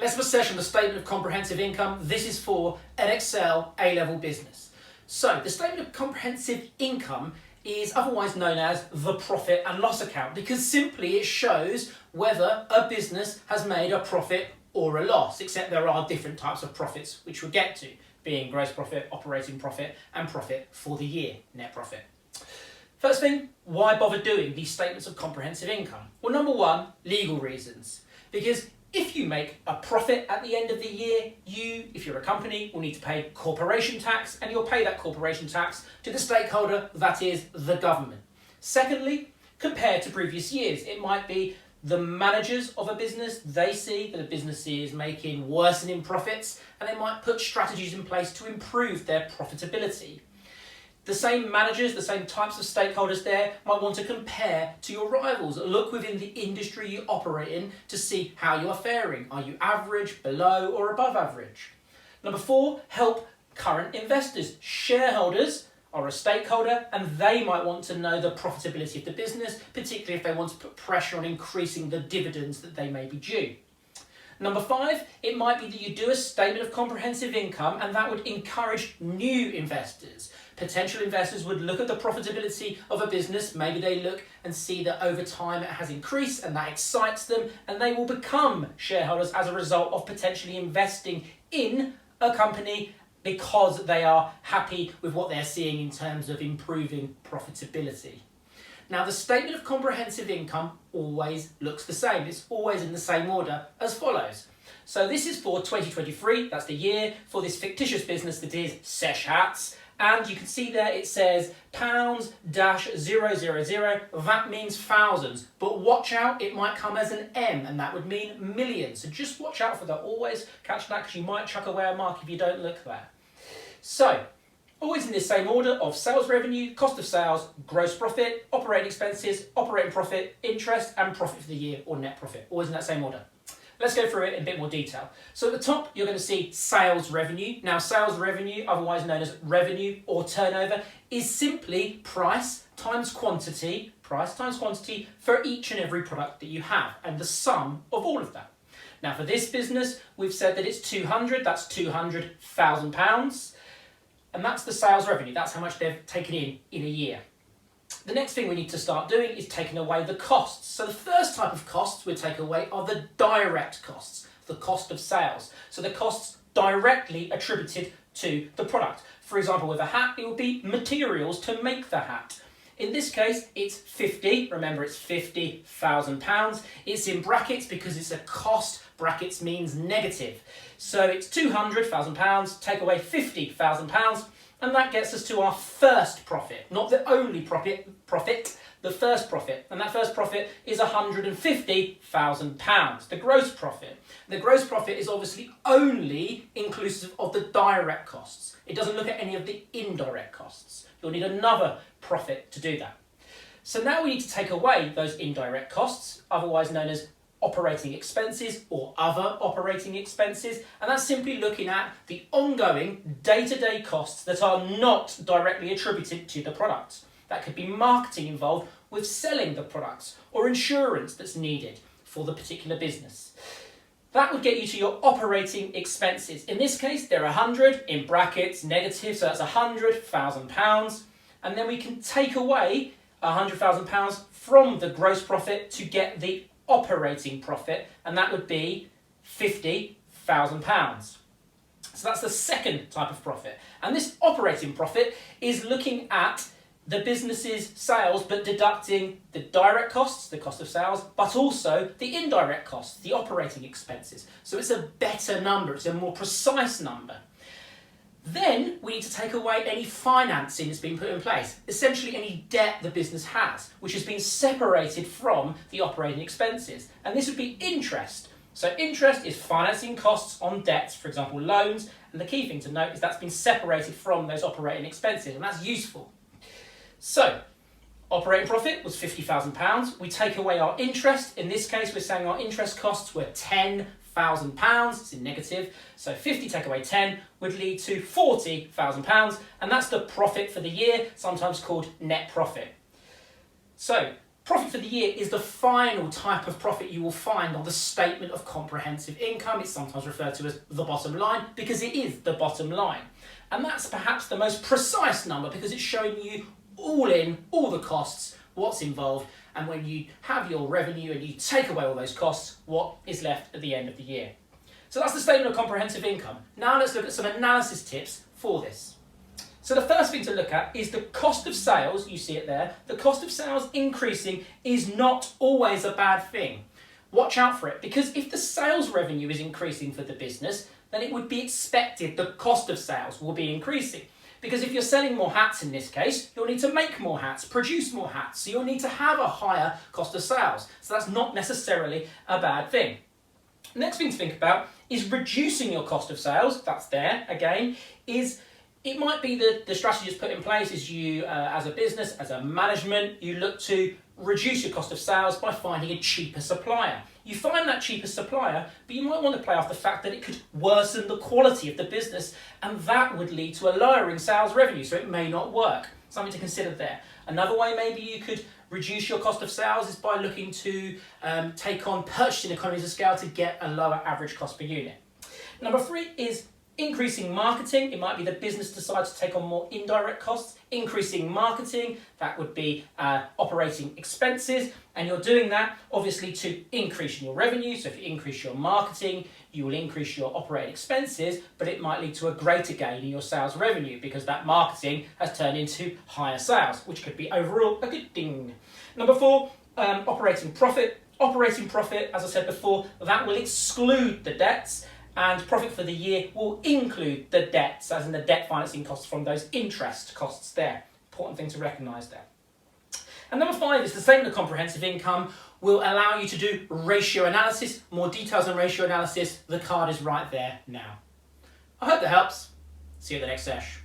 Let's have a session on the statement of comprehensive income. This is for Edexcel A-level business. So the statement of comprehensive income is otherwise known as the profit and loss account because simply it shows whether a business has made a profit or a loss, except there are different types of profits which we'll get to, being gross profit, operating profit, and profit for the year, net profit. First thing, why bother doing these statements of comprehensive income? Well, number one, legal reasons. Because if you make a profit at the end of the year, if you're a company, will need to pay corporation tax, and you'll pay that corporation tax to the stakeholder, that is the government. Secondly, compared to previous years, it might be the managers of a business, they see that a business is making worsening profits, and they might put strategies in place to improve their profitability. The same managers, the same types of stakeholders there might want to compare to your rivals. Look within the industry you operate in to see how you are faring. Are you average, below, or above average? Number four, help current investors. Shareholders are a stakeholder and they might want to know the profitability of the business, particularly if they want to put pressure on increasing the dividends that they may be due. Number five, it might be that you do a statement of comprehensive income and that would encourage new investors. Potential investors would look at the profitability of a business, maybe they look and see that over time it has increased and that excites them and they will become shareholders as a result of potentially investing in a company because they are happy with what they're seeing in terms of improving profitability. Now, the statement of comprehensive income always looks the same. It's always in the same order as follows. So this is for 2023, that's the year, for this fictitious business that is Sesh Hats. And you can see there it says pounds dash 000, that means thousands. But watch out, it might come as an M and that would mean millions. So just watch out for that, always catch that because you might chuck away a mark if you don't look there. So, always in the same order of sales revenue, cost of sales, gross profit, operating expenses, operating profit, interest, and profit for the year or net profit. Always in that same order. Let's go through it in a bit more detail. So at the top, you're going to see sales revenue. Now, sales revenue, otherwise known as revenue or turnover, is simply price times quantity for each and every product that you have, and the sum of all of that. Now, for this business, we've said that it's 200, that's £200,000. And that's the sales revenue. That's how much they've taken in a year. The next thing we need to start doing is taking away the costs. So the first type of costs we take away are the direct costs, the cost of sales. So the costs directly attributed to the product. For example, with a hat, it would be materials to make the hat. In this case, it's 50. Remember, it's £50,000. It's in brackets because it's a cost. Brackets means negative. So it's £200,000, take away £50,000, and that gets us to our first profit. Not the only profit, the first profit. And that first profit is £150,000, the gross profit. The gross profit is obviously only inclusive of the direct costs. It doesn't look at any of the indirect costs. You'll need another profit to do that. So now we need to take away those indirect costs, otherwise known as operating expenses or other operating expenses, and that's simply looking at the ongoing day-to-day costs that are not directly attributed to the product. That could be marketing involved with selling the products or insurance that's needed for the particular business. That would get you to your operating expenses. In this case, they're 100 in brackets, negative, so that's £100,000. And then we can take away £100,000 from the gross profit to get the operating profit, and that would be £50,000. So that's the second type of profit. And this operating profit is looking at the business's sales, but deducting the direct costs, the cost of sales, but also the indirect costs, the operating expenses. So it's a better number, it's a more precise number. Then we need to take away any financing that's been put in place, essentially any debt the business has, which has been separated from the operating expenses. And this would be interest. So interest is financing costs on debts, for example, loans. And the key thing to note is that's been separated from those operating expenses, and that's useful. So operating profit was £50,000. We take away our interest. In this case, we're saying our interest costs were £10,000. It's in negative. So 50 take away 10 would lead to £40,000. And that's the profit for the year, sometimes called net profit. So Profit for the year is the final type of profit you will find on the statement of comprehensive income. It's sometimes referred to as the bottom line because it is the bottom line. And that's perhaps the most precise number because it's showing you all in, all the costs, what's involved, and when you have your revenue and you take away all those costs, what is left at the end of the year. So that's the statement of comprehensive income. Now let's look at some analysis tips for this. So the first thing to look at is the cost of sales. You see it there. The cost of sales increasing is not always a bad thing. Watch out for it, because if the sales revenue is increasing for the business, then it would be expected the cost of sales will be increasing. Because if you're selling more hats in this case, you'll need to make more hats, produce more hats, so you'll need to have a higher cost of sales. So that's not necessarily a bad thing. Next thing to think about is reducing your cost of sales. That's there again. It might be that the strategy that's put in place is you, as a business, as a management, you look to reduce your cost of sales by finding a cheaper supplier. You find that cheaper supplier, but you might want to play off the fact that it could worsen the quality of the business, and that would lead to a lowering sales revenue, so it may not work. Something to consider there. Another way maybe you could reduce your cost of sales is by looking to take on purchasing economies of scale to get a lower average cost per unit. Number 3 is increasing marketing. It might be the business decides to take on more indirect costs. Increasing marketing, that would be operating expenses, and you're doing that obviously to increase your revenue. So if you increase your marketing, you will increase your operating expenses, but it might lead to a greater gain in your sales revenue because that marketing has turned into higher sales, which could be overall a good thing. Number 4, operating profit. Operating profit, as I said before, that will exclude the debts, and profit for the year will include the debts, as in the debt financing costs from those interest costs there. Important thing to recognise there. And number 5 is the statement of comprehensive income will allow you to do ratio analysis. More details on ratio analysis, the card is right there now. I hope that helps. See you at the next sesh.